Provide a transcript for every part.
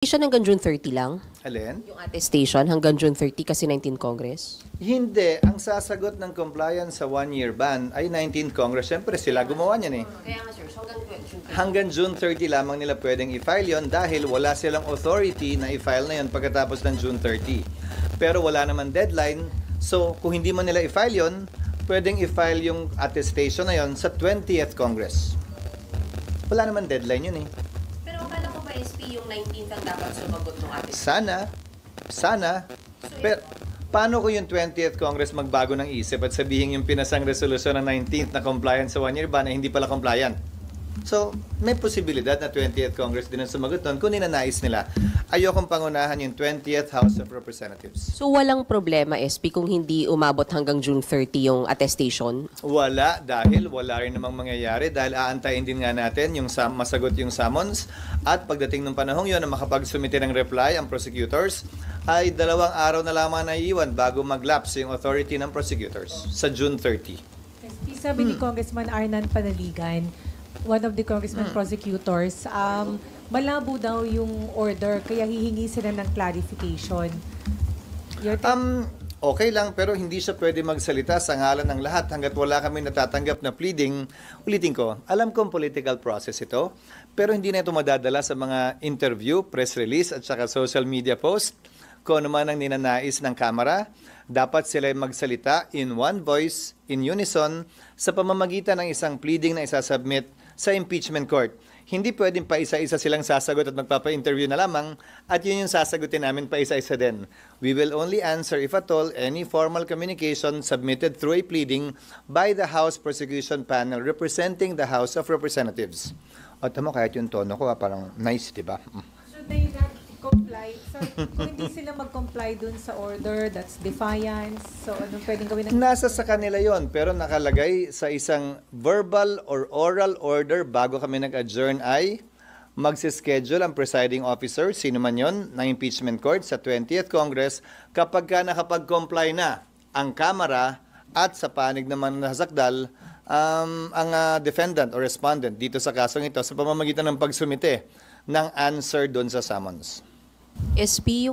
Attestation hanggang June 30 lang? Alin? Yung attestation hanggang June 30 kasi 19th Congress? Hindi. Ang sasagot ng compliance sa one-year ban ay 19th Congress. Siyempre, sila gumawa niyan eh. Kaya nga sir, so Hanggang June 30 lamang nila pwedeng i-file yon dahil wala silang authority na i-file na yon pagkatapos ng June 30. Pero wala naman deadline. So, kung hindi man nila i-file yon, pwedeng i-file yung attestation na yon sa 20th Congress. Wala naman deadline yun eh. Pero akala ko ba SP yung 19th ang dapat sumagot ng attestation? Sana. Pero, paano kung yung 20th Congress magbago ng isip at sabihin yung pinasang resolusyon ng 19th na compliance sa one-year ban ay hindi pala compliant? So, may posibilidad na 20th Congress din ang sumagot doon kung ninanais nila. Ayokong pangunahan yung 20th House of Representatives. So walang problema SP kung hindi umabot hanggang June 30 yung attestation? Wala, dahil wala rin namang mangyayari dahil aantayin din nga natin yung masagot yung summons at pagdating ng panahong yun na makapagsumite ng reply ang prosecutors ay 2 araw na lamang na iiwan bago mag-lapse yung authority ng prosecutors sa June 30. Sabi ni Congressman Arnan Panaligan, one of the congressman prosecutors, malabo daw yung order kaya hihingi sila ng clarification. Okay lang pero hindi siya pwede magsalita sa ngalan ng lahat hanggat wala kami natatanggap na pleading. Ulitin ko, alam kong political process ito, pero hindi na ito madadala sa mga interview, press release at saka social media post. Kung ano man ang ninanais ng Kamara, dapat sila magsalita in one voice, in unison, sa pamamagitan ng isang pleading na isasubmit sa impeachment court. Hindi pwedeng pa isa-isa silang sasagot at magpapa-interview na lamang at yun yung sasagutin namin pa isa-isa din. We will only answer, if at all, any formal communication submitted through a pleading by the House Prosecution Panel representing the House of Representatives. At mo, kahit yung tono ko, parang nice, di ba? Should they not comply? So, kung hindi sila mag-comply dun sa order, that's defiance. So, anong pwedeng gawin? Nasa sa kanila yon, pero nakalagay sa isang verbal or oral order bago kami nag-adjourn ay magsischedule ang presiding officer, sino man yon, ng impeachment court sa 20th Congress kapag ka nakapag-comply na ang Kamara at sa panig naman na sakdal ang defendant or respondent dito sa kasong ito sa pamamagitan ng pagsumite ng answer doon sa summons. SP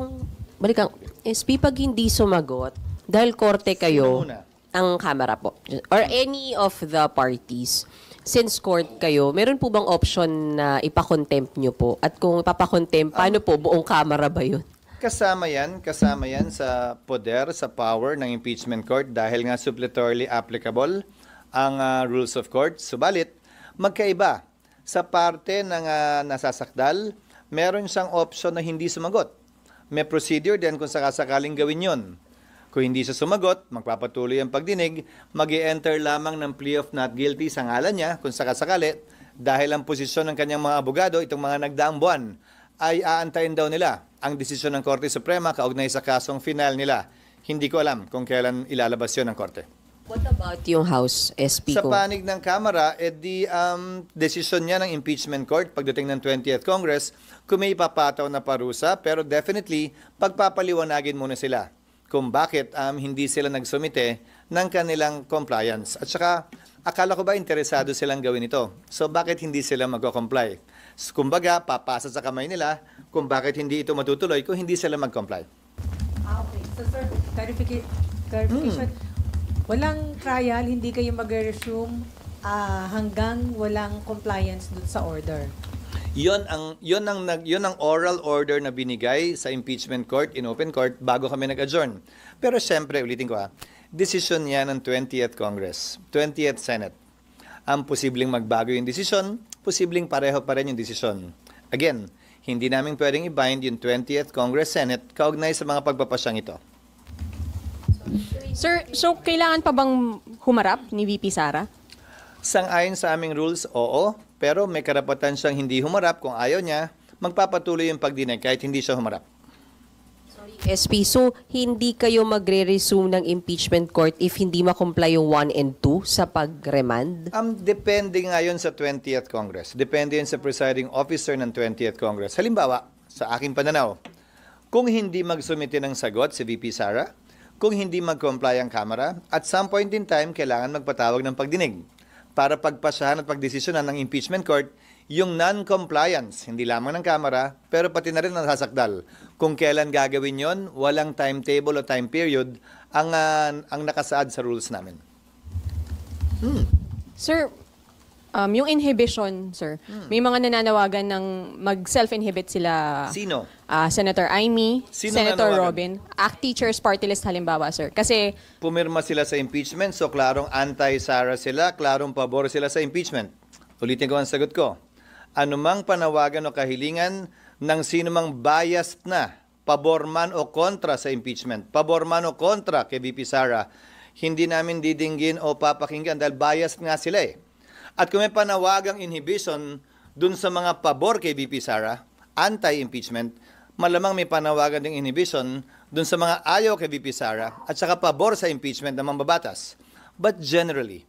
SP pag hindi sumagot, dahil korte kayo, ang Kamara po, or any of the parties, since court kayo, meron po bang option na ipakontempt nyo po? At kung ipapakontempt, paano po? Buong Kamara ba yun? Kasama yan sa poder, sa power ng impeachment court dahil nga suppletorily applicable ang rules of court. Subalit, magkaiba. Sa parte ng nasasakdal, meron siyang option na hindi sumagot. May procedure din kung sakasakaling gawin yon. Kung hindi siya sumagot, magpapatuloy ang pagdinig, mag-e-enter lamang ng plea of not guilty sa ngalan niya kung sakasakali dahil ang posisyon ng kanyang mga abogado, itong mga nagdaang buwan, ay aantayin daw nila ang desisyon ng Korte Suprema kaugnay sa kasong final nila. Hindi ko alam kung kailan ilalabas yon ng Korte. What about yung House SP Sa ko? panig ng Kamara, desisyon niya ng impeachment court pagdating ng 20th Congress kung may ipapataw na parusa, pero definitely pagpapaliwanagin muna sila kung bakit hindi sila nagsumite ng kanilang compliance. At saka, akala ko ba interesado silang gawin ito? So bakit hindi sila mag-comply? Kumbaga, papasa sa kamay nila kung bakit hindi ito matutuloy kung hindi sila mag-comply. Okay. So, sir, clarification. Walang trial, hindi kayo mag-resume hanggang walang compliance dun sa order. Yon ang oral order na binigay sa impeachment court in open court bago kami nag-adjourn. Pero siyempre, ulitin ko desisyon yan ng 20th Congress, 20th Senate. Ang posibleng magbago yung desisyon, posibleng pareho pa rin yung desisyon. Again, hindi namin pwedeng i-bind yung 20th Congress Senate kaugnay sa mga pagpapasyang ito. Sir, so kailangan pa bang humarap ni VP Sara? Sang-ayon sa aming rules, oo. Pero may karapatan siyang hindi humarap. Kung ayaw niya, magpapatuloy yung pagdinig kahit hindi siya humarap. SP, so hindi kayo magre-resume ng impeachment court if hindi makomply yung 1 and 2 sa pag-remand? Depende ngayon sa 20th Congress. Depende yan sa presiding officer ng 20th Congress. Halimbawa, sa aking pananaw, kung hindi magsumite ng sagot si VP Sara, kung hindi mag-comply ang Kamara, at some point in time, kailangan magpatawag ng pagdinig para pagpasahan at pagdesisyonan ng impeachment court, yung non-compliance, hindi lamang ng Kamara, pero pati na rin ang sasakdal. Kung kailan gagawin yon, walang timetable o time period ang nakasaad sa rules namin. Sir, yung inhibition, sir, may mga nananawagan ng mag-self-inhibit sila. Sino? Senator Amy, Sino Senator nanawagan? Robin, ACT Teachers Party List halimbawa, sir. Kasi Pumirma sila sa impeachment, so klarong anti-Sara sila, klarong pabor sila sa impeachment. Ulitin ko ang sagot ko. Anumang panawagan o kahilingan ng sinumang biased na, pabor man o kontra sa impeachment, pabor man o kontra kay VP Sara, hindi namin didinggin o papakinggan dahil biased nga sila eh. At kung may panawagang inhibition dun sa mga pabor kay VP Sara, anti-impeachment, malamang may panawagan ding inhibition dun sa mga ayaw kay VP Sara at saka pabor sa impeachment ng mambabatas. But generally,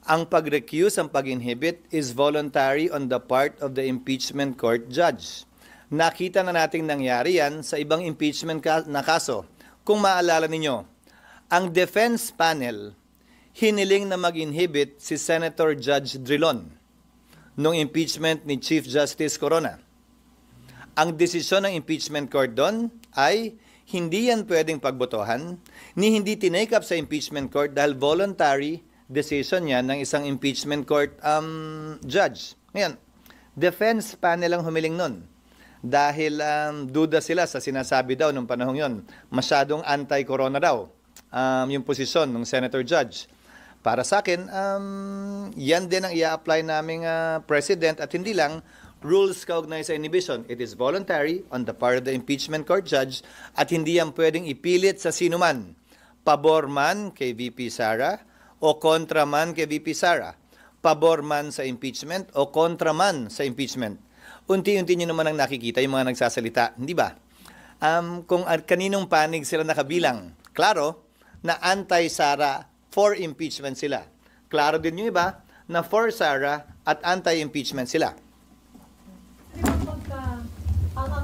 ang pag-recuse, ang pag-inhibit is voluntary on the part of the impeachment court judge. Nakita na nating nangyari yan sa ibang impeachment na kaso. Kung maalala ninyo, ang defense panel hiniling na mag-inhibit si Senator Judge Drilon nung impeachment ni Chief Justice Corona. Ang desisyon ng impeachment court doon ay hindi yan pwedeng pagbotohan, ni hindi tinake up sa impeachment court dahil voluntary decision yan ng isang impeachment court judge. Ngayon, defense panel ang humiling nun. Dahil duda sila sa sinasabi daw nung panahon yon, masyadong anti-corona daw yung posisyon ng senator judge. Para sa akin, yan din ang i-apply naming president at hindi lang rules kaugnay sa inhibition. It is voluntary on the part of the impeachment court judge at hindi yan pwedeng ipilit sa sino man. Pabor man kay VP Sara o kontra man kay VP Sara. Pabor man sa impeachment o kontra man sa impeachment. Unti-unti nyo naman ang nakikita yung mga nagsasalita, hindi ba? Kung kaninong panig sila nakabilang, klaro na anti-Sara, for impeachment sila. Klaro din yung iba na for Sara at anti-impeachment sila.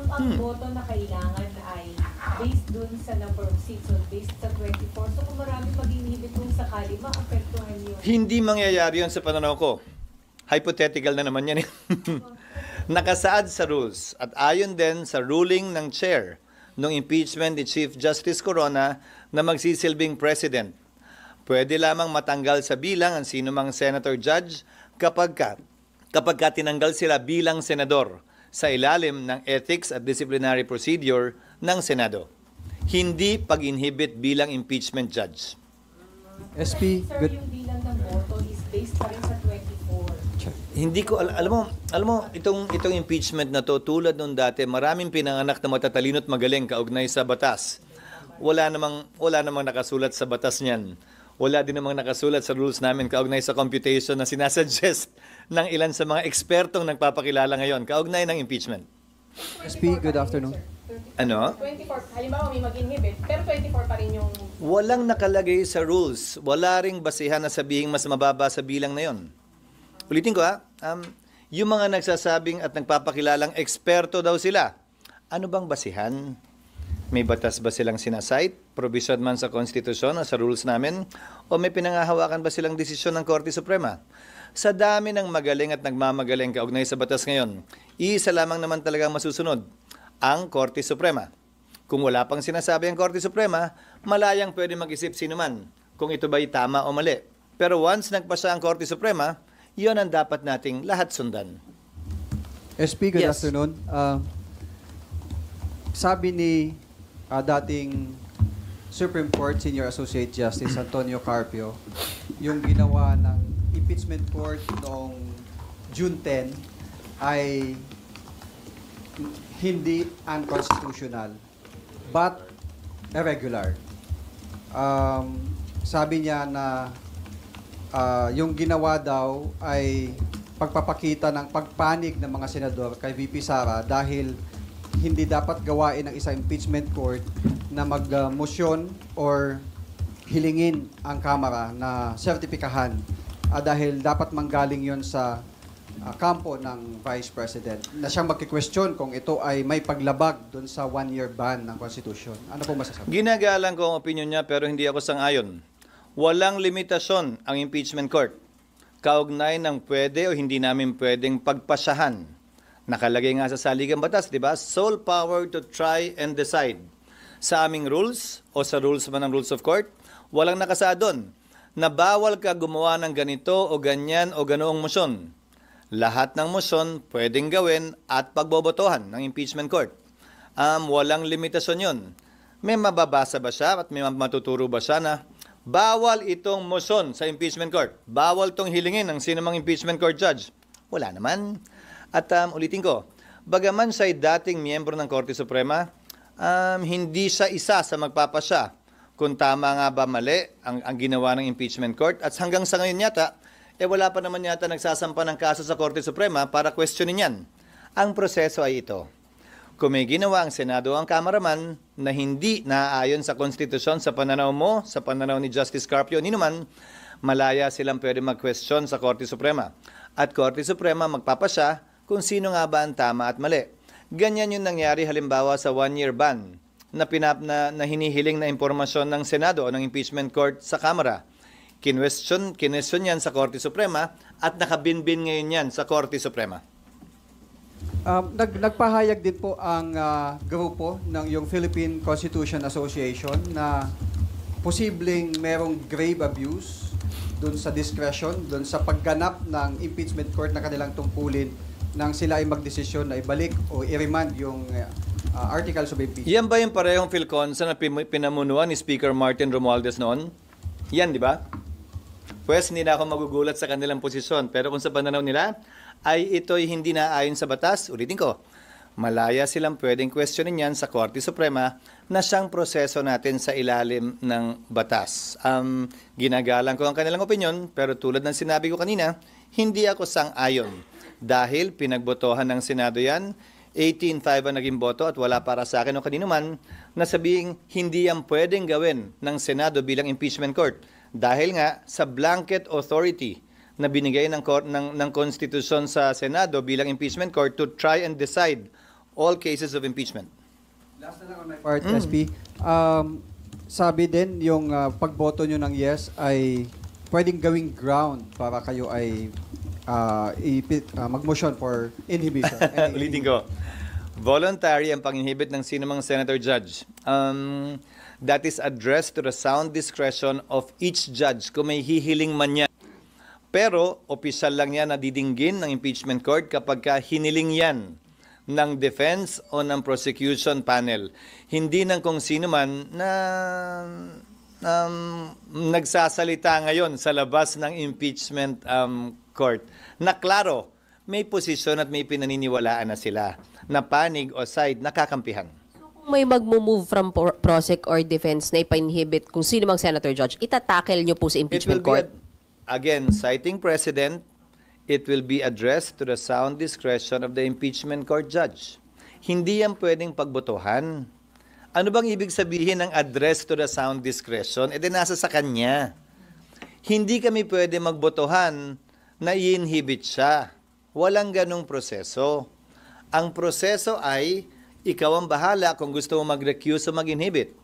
Ang boto na kailangan ay based dun sa number of seats, so based sa 24. So kung marami mag-inhibit kung sakali, maapektuhan yun. Hindi mangyayari yun sa pananaw ko. Hypothetical na naman yan. Nakasaad sa rules at ayon din sa ruling ng chair ng impeachment ni Chief Justice Corona na magsisilbing president. Pwede lamang matanggal sa bilang ang sinumang senator judge kapag tinanggal sila bilang senador sa ilalim ng ethics at disciplinary procedure ng Senado. Hindi pag-inhibit bilang impeachment judge. SP, Sir, good. yung bilang ng boto is based pa rin sa 24. Hindi ko alam mo itong impeachment na to tulad nung dati, maraming pinanganak na matatalino at magaling kaugnay sa batas. Wala namang nakasulat sa batas niyan. Wala din namang nakasulat sa rules namin kaugnay sa computation na sinasuggest ng ilan sa mga ekspertong nagpapakilala ngayon kaugnay ng impeachment. SP, good afternoon. Ano? 24, halimbawa may mag-inhibit, pero 24 pa rin yung... Walang nakalagay sa rules. Wala ring basihan na sabihing mas mababa sa bilang na yon. Ulitin ko yung mga nagsasabing at nagpapakilalang eksperto daw sila. Ano bang basihan? May batas ba silang sinasite? Provision man sa konstitusyon o sa rules namin? O may pinangahawakan ba silang desisyon ng Korte Suprema? Sa dami ng magaling at nagmamagaling kaugnay sa batas ngayon, isa lamang naman talagang masusunod, ang Korte Suprema. Kung wala pang sinasabi ang Korte Suprema, malayang pwede mag-isip sino man kung ito ba'y tama o mali. Pero once nagpasa ang Korte Suprema, iyon ang dapat nating lahat sundan. SP, good Yes. afternoon. Sabi ni dating Supreme Court Senior Associate Justice Antonio Carpio, yung ginawa ng impeachment court noong June 10 ay hindi unconstitutional but irregular. Sabi niya na yung ginawa daw ay pagpapakita ng pagpanig ng mga senador kay VP Sara dahil hindi dapat gawain ng isang impeachment court na mag-motion or hilingin ang Kamara na sertipikahan dahil dapat manggaling yon sa kampo ng Vice President na siyang magki-question kung ito ay may paglabag doon sa one-year ban ng Constitution. Ano po masasabi? Ginagalang ko ang opinion niya pero hindi ako sang-ayon. Walang limitasyon ang impeachment court. kaugnay ng pwede o hindi namin pwedeng pagpasyahan. Nakalagay nga sa saligang batas, di ba? Sole power to try and decide. Sa aming rules o sa rules man ng rules of court, walang nakasaad doon na bawal ka gumawa ng ganito o ganyan o ganoong motion. Lahat ng motion pwedeng gawin at pagbobotohan ng impeachment court. Walang limitasyon yun. May mababasa ba siya at may matuturo ba siya na bawal itong motion sa impeachment court? Bawal itong hilingin ng sinumang impeachment court judge? Wala naman. At ulitin ko, bagaman siya ay dating miyembro ng Korte Suprema, hindi siya isa sa magpapasya kung tama nga ba mali ang ginawa ng impeachment court. At hanggang sa ngayon yata, wala pa naman yata nagsasampa ng kaso sa Korte Suprema para questionin yan. Ang proseso ay ito. Kung may ginawa ang Senado o ang Kamara man na hindi naaayon sa konstitusyon sa pananaw mo, sa pananaw ni Justice Carpio, ni naman, malaya silang pwede mag-question sa Korte Suprema. At Korte Suprema magpapasya kung sino nga ba ang tama at mali. Ganyan yung nangyari halimbawa sa 1-year ban na hinihiling na impormasyon ng Senado o ng impeachment court sa Kamara. Kinwestiyon yan sa Korte Suprema at nakabinbin ngayon yan sa Korte Suprema. Nagpahayag din po ang grupo ng yung Philippine Constitution Association na posibleng merong grave abuse doon sa discretion, doon sa pagganap ng impeachment court na kanilang tungkulin nang sila ay magdesisyon na ibalik o i-remand yung articles of impeachment. Yan ba yung parehong PhilConsa na pinamunuan ni Speaker Martin Romualdez noon? Yan, di ba? Pwes, hindi na ako magugulat sa kanilang posisyon. Pero kung sa pananaw nila, ay ito'y hindi naayon sa batas, ulitin ko, malaya silang pwedeng questionin yan sa Korte Suprema na siyang proseso natin sa ilalim ng batas. Ginagalang ko ang kanilang opinyon, pero tulad ng sinabi ko kanina, hindi ako sang-ayon. Dahil pinagbotohan ng Senado yan, 18-5 ang naging boto at wala para sa akin o kanino man na sabihing hindi yan pwedeng gawin ng Senado bilang impeachment court. Dahil nga sa blanket authority na binigay ng konstitusyon sa Senado bilang impeachment court to try and decide all cases of impeachment. Last na lang on my part, SP. Sabi din yung pagboto nyo ng yes ay pwedeng gawing ground para kayo ay mag-motion for inhibition. Ulitin ko. Voluntary ang pang-inhibit ng sinumang senator judge. That is addressed to the sound discretion of each judge kung may hihiling man yan. Pero, opisyal lang yan na didinggin ng impeachment court kapag hiniling yan ng defense o ng prosecution panel. Hindi ng kung sino man na nagsasalita ngayon sa labas ng impeachment court. Na klaro, may posisyon at may pinaniniwalaan na sila na panig o side nakakampihan. Kung may mag-move from prosec or defense na ipa-inhibit kung sino mang senator judge, itatakel nyo po sa impeachment court? Again, citing precedent, it will be addressed to the sound discretion of the impeachment court judge. Hindi yan pwedeng pagbotohan. Ano bang ibig sabihin ng address to the sound discretion? Nasa sa kanya. Hindi kami pwede magbotohan na i-inhibit siya. Walang ganong proseso. Ang proseso ay, ikaw ang bahala kung gusto mo mag-recuse o mag-inhibit.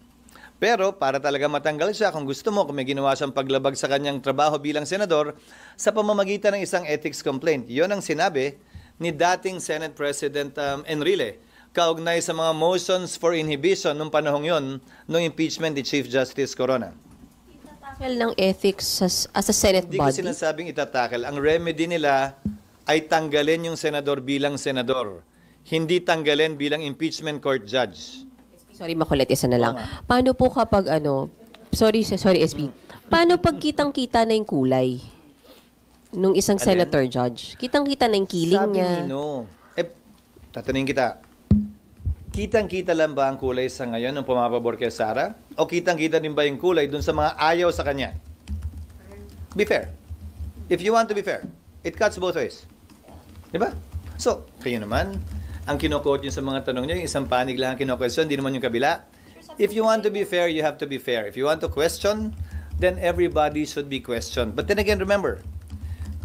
Pero para talaga matanggal siya, kung gusto mo, kung may ginawa siyang paglabag sa kanyang trabaho bilang senador, sa pamamagitan ng isang ethics complaint. Yon ang sinabi ni dating Senate President Enrile, kaugnay sa mga motions for inhibition nung panahong yon, nung impeachment ni Chief Justice Corona. Itatakel ng ethics as a Senate Hindi ko body? sinasabing itatakel. Ang remedy nila ay tanggalin yung senador bilang senador. Hindi tanggalin bilang impeachment court judge. Sorry, makulit, isa na lang. Paano po kapag sorry SB, paano pag kitang-kita na yung kulay nung isang Alin? senator judge? Kitang-kita na yung kiling Sabi niya. Nino, tatanungin kita, kitang-kita lang ba ang kulay sa ngayon nung pumapabor kay Sara? O kitang-kita din ba yung kulay dun sa mga ayaw sa kanya? Be fair. If you want to be fair, it cuts both ways. Diba? So, kayo naman, ang kino-quote nyo sa mga tanong nyo, yung isang panig lang ang kino-question, hindi naman yung kabila. If you want to be fair, you have to be fair. If you want to question, then everybody should be questioned. But then again, remember,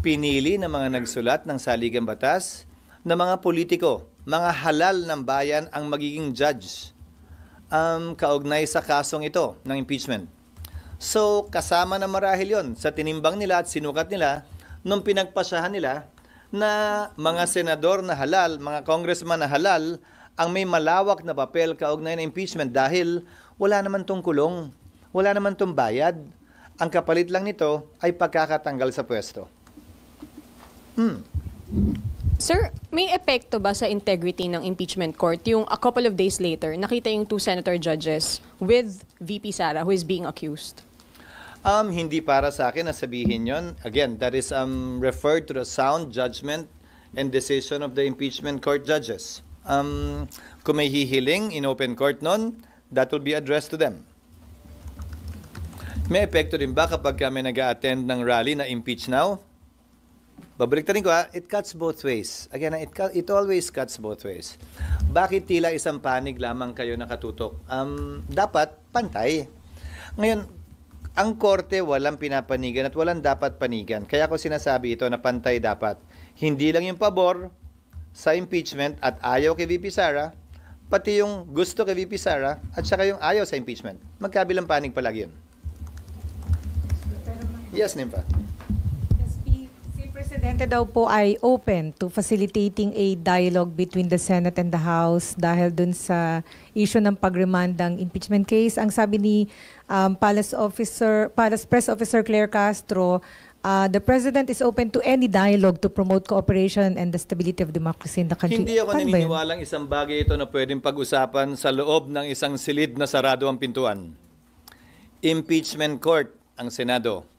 pinili ng mga nagsulat ng saligang batas na mga politiko, mga halal ng bayan ang magiging judge kaugnay sa kasong ito ng impeachment. So, kasama na marahil yon sa tinimbang nila at sinukat nila nung pinagpasahan nila na mga senador na halal, mga congressman na halal, ang may malawak na papel kaugnay na impeachment dahil wala naman tong kulong, wala naman tong bayad. Ang kapalit lang nito ay pagkakatanggal sa pwesto. Sir, may epekto ba sa integrity ng impeachment court yung a couple of days later, nakita yung 2 senator judges with VP Sara who is being accused? Hindi para sa akin na sabihin yon. Again, that is referred to the sound judgment and decision of the impeachment court judges. Kung may hihiling in open court nun, that will be addressed to them. May epekto din ba kapag kami nag-attend ng rally na impeach now? Babaliktarin ko it cuts both ways. Again, it always cuts both ways. Bakit tila isang panig lamang kayo nakatutok? Dapat pantay. Ngayon, ang korte walang pinapanigan at walang dapat panigan. Kaya ko sinasabi ito na pantay dapat. Hindi lang yung pabor sa impeachment at ayaw kay VP Sara, pati yung gusto kay VP Sara at saka yung ayaw sa impeachment. Magkabilang panig palagi yun. Yes, Nimpa. Si Presidente daw po ay open to facilitating a dialogue between the Senate and the House dahil dun sa issue ng pag-remand ng impeachment case. Ang sabi ni Palace Press Officer Claire Castro, the President is open to any dialogue to promote cooperation and the stability of democracy in the country. Hindi ako Paano ba yun? naniniwalang isang bagay ito na pwedeng pag-usapan sa loob ng isang silid na sarado ang pintuan. Impeachment court ang Senado.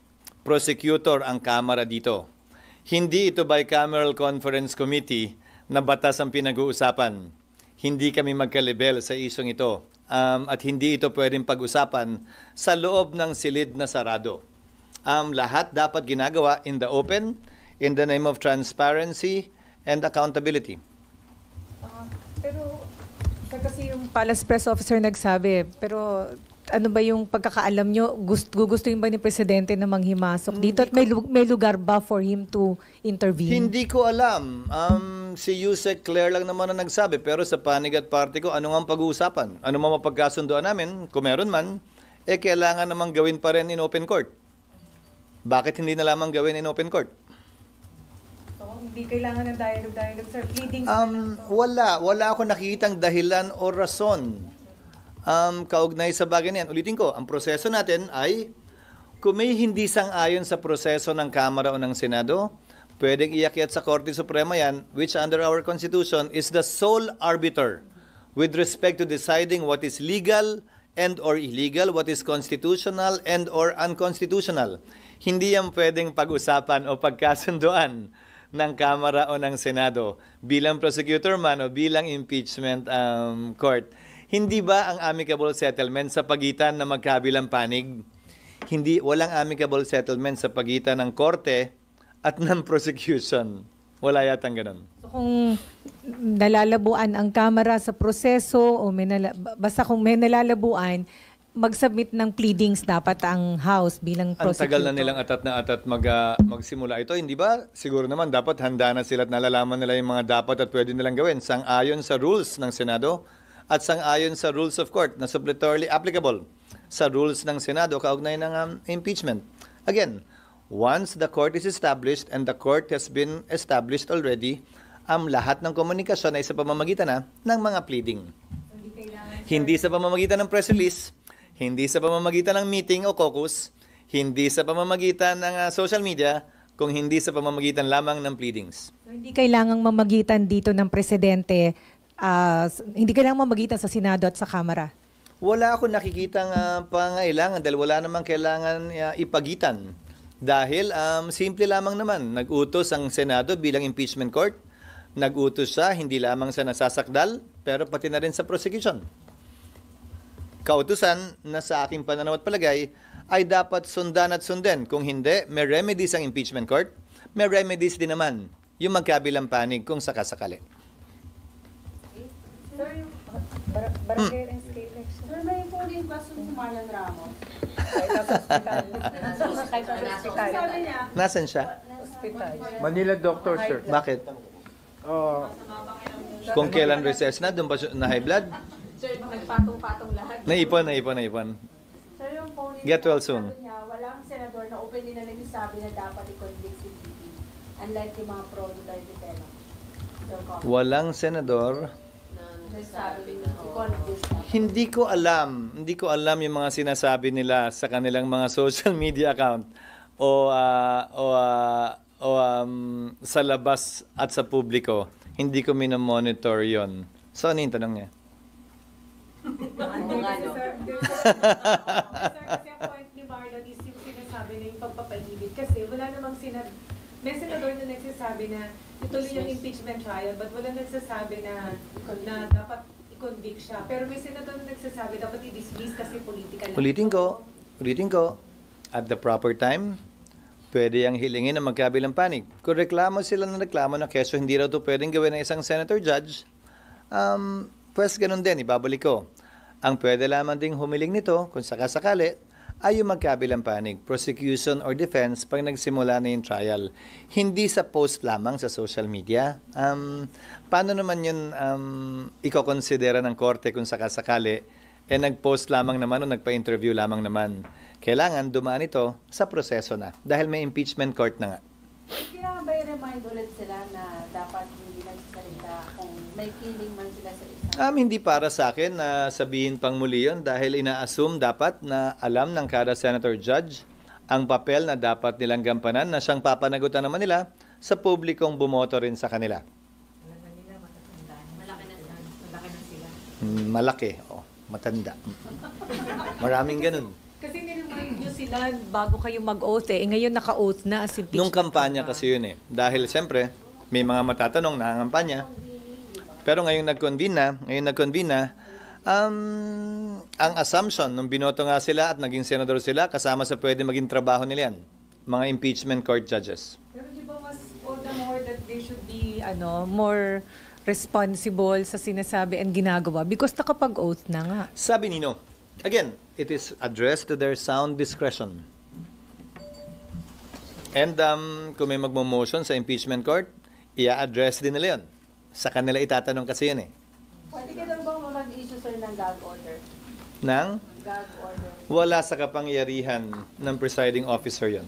Prosecutor ang Kamara dito. Hindi ito bicameral conference committee na batas ang pinag-uusapan. Hindi kami magkalibel sa isyong ito. At hindi ito pwedeng pag-usapan sa loob ng silid na sarado. Lahat dapat ginagawa in the open, in the name of transparency and accountability. Pero kasi yung Palace Press Officer nagsabi, pero ano ba yung pagkakaalam nyo? Gugustuhin ba ni Presidente na manghimasok dito? At may lugar ba for him to intervene? Hindi ko alam. Si Yusek Claire lang naman ang nagsabi. Pero sa panig at party ko, ano nga ang pag-uusapan? Ano nga mapagkasundoan namin? Kung meron man, kailangan namang gawin pa rin in open court. Bakit hindi na lamang gawin in open court? So, hindi kailangan ng dialogue, sir. Pleading. Wala ako nakikitang dahilan o rason kaugnay sa bagay na yan. Ulitin ko, ang proseso natin ay kung may hindi sang-ayon sa proseso ng Kamara o ng Senado, pwedeng iakyat sa Korte Suprema yan, which under our Constitution is the sole arbiter with respect to deciding what is legal and or illegal, what is constitutional and or unconstitutional. Hindi yan pwedeng pag-usapan o pagkasunduan ng Kamara o ng Senado bilang prosecutor man o bilang impeachment court. Hindi ba ang amicable settlement sa pagitan ng magkabilang panig? Walang amicable settlement sa pagitan ng korte at ng prosecution. Wala yatang ganun. So, kung nalalabuan ang Kamara sa proseso o basta kung may nalalabuan, mag-submit ng pleadings dapat ang House bilang Ang prosecutor. tagal na nilang atat na atat magsimula ito. Hindi ba? Siguro naman dapat handa na sila at nalalaman nila yung mga dapat at pwede nilang gawin sang-ayon sa rules ng Senado at sang-ayon sa rules of court na suppletorily applicable sa rules ng Senado kaugnay ng impeachment. Again, once the court is established and the court has been established already, lahat ng komunikasyon ay sa pamamagitan ng mga pleading. Hindi sa pamamagitan ng press release, hindi sa pamamagitan ng meeting o caucus, hindi sa pamamagitan ng social media, kung hindi sa pamamagitan lamang ng pleadings. So, hindi kailangang mamagitan dito ng Presidente, hindi kailangang mamagitan sa Senado at sa Kamara. Wala ako nakikitang pangailangan dahil wala namang kailangan ipagitan. Dahil simple lamang naman, nag-utos ang Senado bilang impeachment court, nag-utos siya hindi lamang sa nasasakdal, pero pati na rin sa prosecution. Kautusan na sa aking pananaw at palagay ay dapat sundan at sundin. Kung hindi, may remedies ang impeachment court, may remedies din naman yung magkabilang panig kung sakasakali. Sir, yung barangay and state election. Sir, may polling question si Marlon Ramos. Sabi niya, Nasaan siya? Manila doctor, sir. Bakit? Kung kailan recess na, doon pa siya na high blood? Sir, nagpatong-patong lahat. Naipon. sir, yung polling Get well soon. sabi niya, walang senador na openly na nagsasabi na dapat i-convict si VP. Unlike yung mga pro-Duterte pero. Walang senador. Hindi ko alam yung mga sinasabi nila sa kanilang mga social media account sa labas at sa publiko. Hindi ko minomonitor yon. So, ano yung tanong niya? Kasi ang point ni Marlon is yung sinasabi na yung pagpapainibig. Kasi wala namang may senador na nagsasabi na ituloy yung impeachment trial, but wala nagsasabi na dapat i-convict siya. Pero may senador na nagsasabi dapat i-dismiss kasi political. Ulitin ko, at the proper time, pwede ang hilingin na magkabilang panig. Kung reklamo sila ng reklamo na keso hindi raw ito pwedeng gawin ng isang senator judge, pues ganun din, ibabalik ko. Ang pwede lamang ding humiling nito, kung sakasakali, ay yung magkabilang panig, prosecution or defense pag nagsimula na yung trial. Hindi sa post lamang sa social media. Paano naman yun iko-considera ng korte kung sakasakali, nag-post lamang naman o nagpa-interview lamang naman. Kailangan dumaan ito sa proseso na dahil may impeachment court na nga. Kailangan ba i-remind ulit sila na dapat hindi nagsasalita kung may feeling man sila sa isa? Hindi para sa akin na sabihin pang muli yun dahil ina-assume dapat na alam ng kada senator judge ang papel na dapat nilang gampanan na siyang papanagutan naman nila sa publikong bumoto rin sa kanila. Malaki, matanda. Maraming ganun. Kasi niremind nyo sila bago kayo mag-oath ngayon naka-oath na as impeachment. Nung kampanya kasi yun Dahil siyempre, may mga matatanong na ang kampanya. Pero ngayong nag-convene na, ang assumption, nung binoto nga sila at naging senador sila, kasama sa pwede maging trabaho nila yan. Mga impeachment court judges. Pero di ba mas all the more that they should be more responsible sa sinasabi and ginagawa because nakapag-oath na nga. Sabi Nino, again, it is addressed to their sound discretion. And kung may magmo-motion sa impeachment court, i-address din nila yun. Sa kanila itatanong kasi yun Pwede ka daw bang mag-issue sir ng gag order? Nang Gag order. wala sa kapangyarihan ng presiding officer yun.